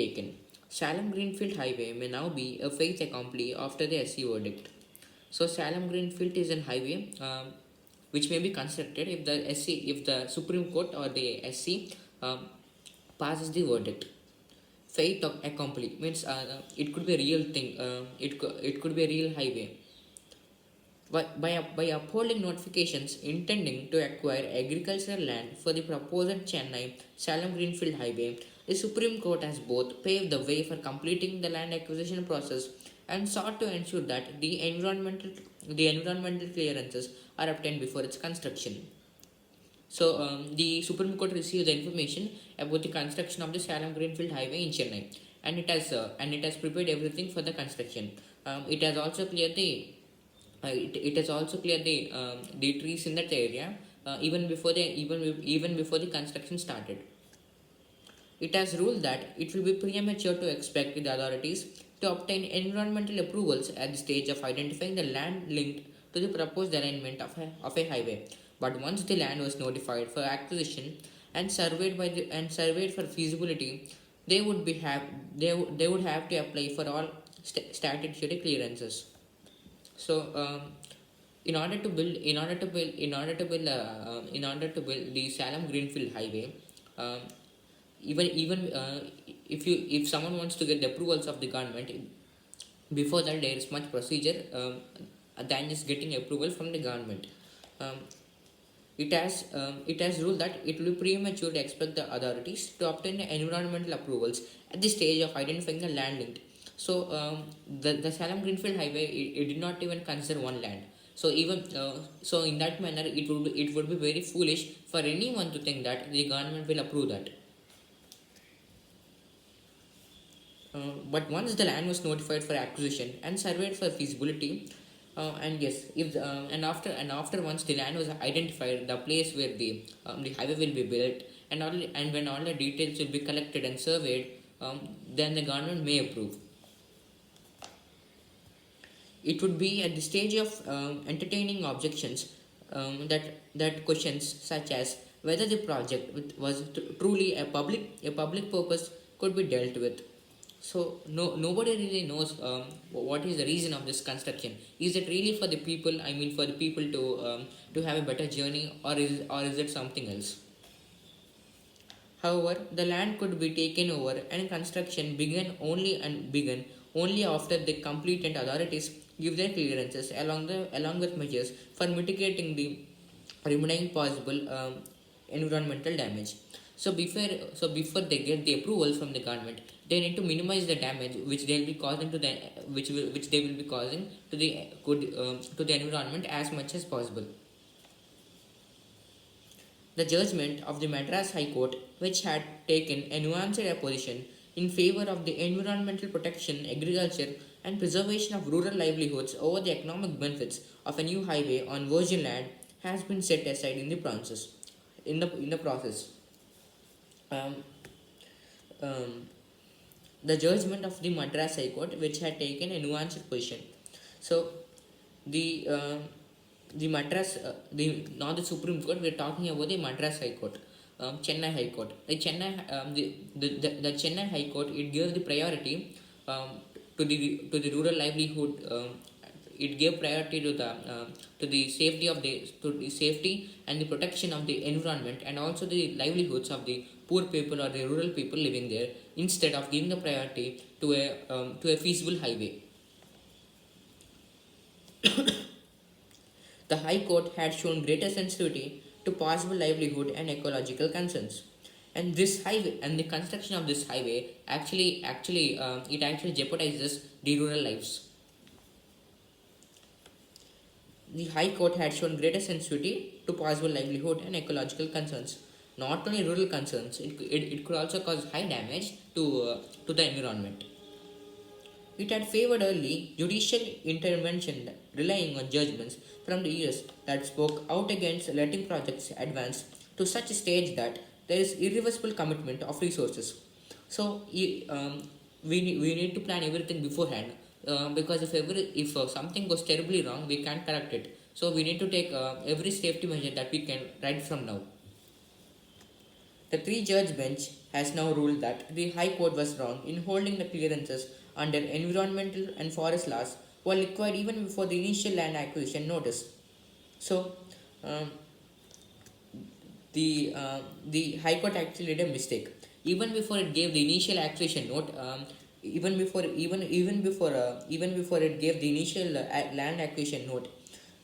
taken. Salem Greenfield Highway may now be a fait accompli after the SC verdict. So Salem Greenfield is a highway which may be constructed if the Supreme Court or the SC passes the verdict. Fait accompli means it could be a real thing. It could be a real highway. By upholding notifications intending to acquire agricultural land for the proposed Chennai Salem Greenfield Highway, the Supreme Court has both paved the way for completing the land acquisition process and sought to ensure that the environmental clearances are obtained before its construction. So, the Supreme Court received the information about the construction of the Salem Greenfield Highway in Chennai, and it has prepared everything for the construction. It has also cleared it has also cleared the trees in that area even before the construction started. It has ruled that it will be premature to expect the authorities to obtain environmental approvals at the stage of identifying the land linked to the proposed alignment of a highway. But once the land was notified for acquisition and surveyed for feasibility, they would be have they would have to apply for all statutory clearances. So, in order to build the Salem Greenfield Highway, um, even if someone wants to get the approvals of the government, before that there is much procedure than just getting approval from the government. Um, it has ruled that it will be premature to expect the authorities to obtain the environmental approvals at the stage of identifying the land link. So, the Salem Greenfield Highway, it did not even consider one land. So in that manner, it would be very foolish for anyone to think that the government will approve that. But once the land was notified for acquisition and surveyed for feasibility, and yes, if and after once the land was identified, the place where the highway will be built, and when all the details will be collected and surveyed, then the government may approve. It would be at the stage of entertaining objections that questions such as whether the project was truly a public purpose could be dealt with. So nobody really knows what is the reason of this construction. Is it really for the people? I mean, for the people to have a better journey, or is it something else? However, the land could be taken over and construction began only after the competent authorities give their clearances along with measures for mitigating the remaining possible environmental damage. So before they get the approval from the government, they need to minimize the damage which they will be causing to the which they will be causing to the environment as much as possible. The judgment of the Madras High Court, which had taken a nuanced position in favor of the environmental protection, agriculture, and preservation of rural livelihoods over the economic benefits of a new highway on virgin land, has been set aside in the process. In the process, um, um, the judgment of the Madras High Court, which had taken a nuanced position. So, the not the Supreme Court. We're talking about the Madras High Court, Chennai High Court. The Chennai High Court, it gives the priority to the rural livelihood. It gave priority to the safety and the protection of the environment, and also the livelihoods of the poor people or the rural people living there, instead of giving the priority to a feasible highway. The High Court had shown greater sensitivity to possible livelihood and ecological concerns. And this highway and the construction of this highway it actually jeopardizes the rural lives. The High Court had shown greater sensitivity to possible livelihood and ecological concerns. Not only rural concerns, it could also cause high damage to the environment. It had favored early judicial intervention, relying on judgments from the US that spoke out against letting projects advance to such a stage that there is irreversible commitment of resources. So, we need to plan everything beforehand, because if something goes terribly wrong, we can't correct it. So we need to take every safety measure that we can right from now. The three-judge bench has now ruled that the High Court was wrong in holding the clearances under environmental and forest laws were required even before the initial land acquisition notice. So, um, the High Court actually did a mistake. Even before it gave the initial acquisition note, even before it gave the initial land acquisition note,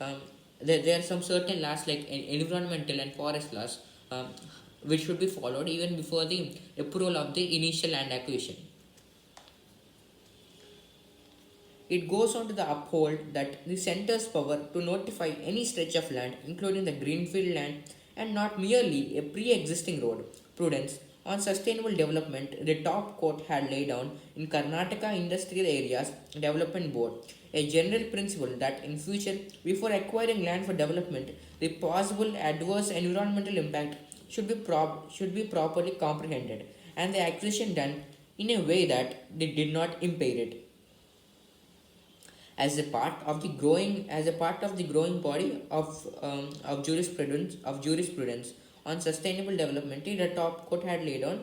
um, there are some certain laws like environmental and forest laws, which should be followed even before the approval of the initial land acquisition. It goes on to the uphold that the center's power to notify any stretch of land, including the greenfield land, and not merely a pre-existing road. Prudence on sustainable development, the top court had laid down in Karnataka Industrial Areas Development Board a general principle that in future, before acquiring land for development, the possible adverse environmental impact should be properly comprehended, and the acquisition done in a way that they did not impair it as a part of the growing body of jurisprudence on sustainable development. The top court had laid on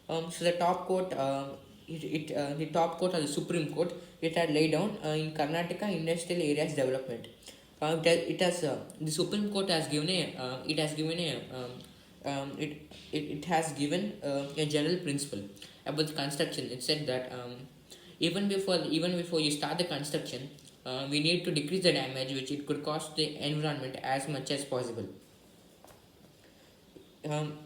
so the top court the top court or the Supreme Court, it had laid down in Karnataka Industrial Areas Development. The Supreme Court has given a it has given a it has given a general principle about the construction. It said that even before you start the construction, we need to decrease the damage which it could cost the environment as much as possible.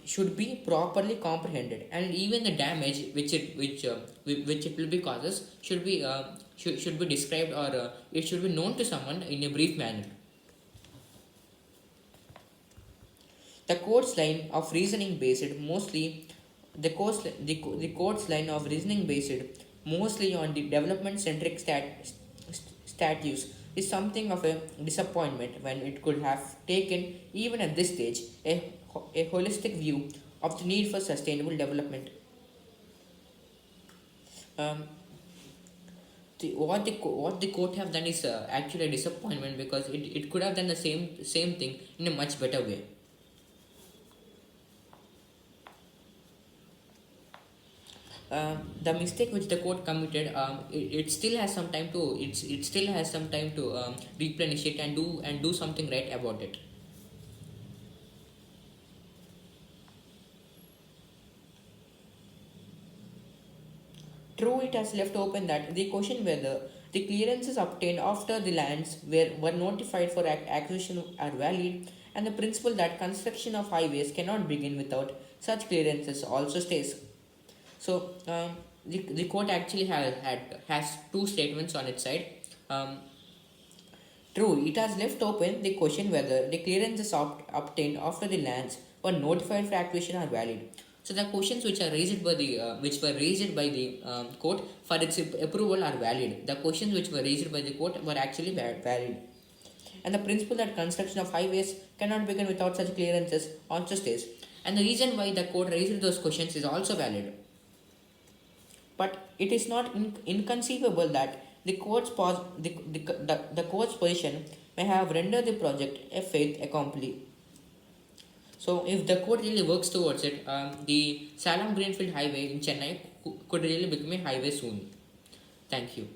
Should be properly comprehended, and even the damage which it will be causes should be described, or it should be known to someone in a brief manner. The court's line of reasoning based mostly the court's line of reasoning based mostly on the development centric statutes is something of a disappointment when it could have taken, even at this stage, a holistic view of the need for sustainable development. Um, what the court have done is actually a disappointment, because it could have done the same thing in a much better way. The mistake which the court committed, it still has some time to it still has some time to replenish it and do something right about it. True, it has left open that the question whether the clearances obtained after the lands were notified for acquisition are valid, and the principle that construction of highways cannot begin without such clearances also stays. So the court actually has two statements on its side. Um, True, it has left open the question whether the clearances obtained after the lands were notified for acquisition are valid. So the questions which are raised by the which were raised by the court for its approval are valid. The questions which were raised by the court were actually valid. And the principle that construction of highways cannot begin without such clearances also stays. And the reason why the court raised those questions is also valid. But it is not inconceivable that the court's position may have rendered the project a fait accompli. So, if the court really works towards it, the Salem Greenfield Highway in Chennai could really become a highway soon. Thank you.